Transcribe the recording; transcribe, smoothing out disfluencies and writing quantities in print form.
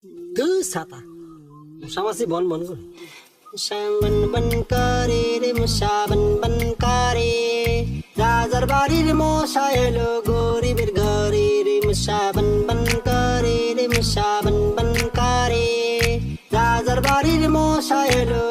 ছাতা মশামাছি বন বন করে মশা বন বন করে রে মশা বন বন করে রাজার বাড়ির মশা এলো গরিবের ঘরে রে মশা বন বন করে রে মশা বন বন করে রাজার বাড়ির মশা এলো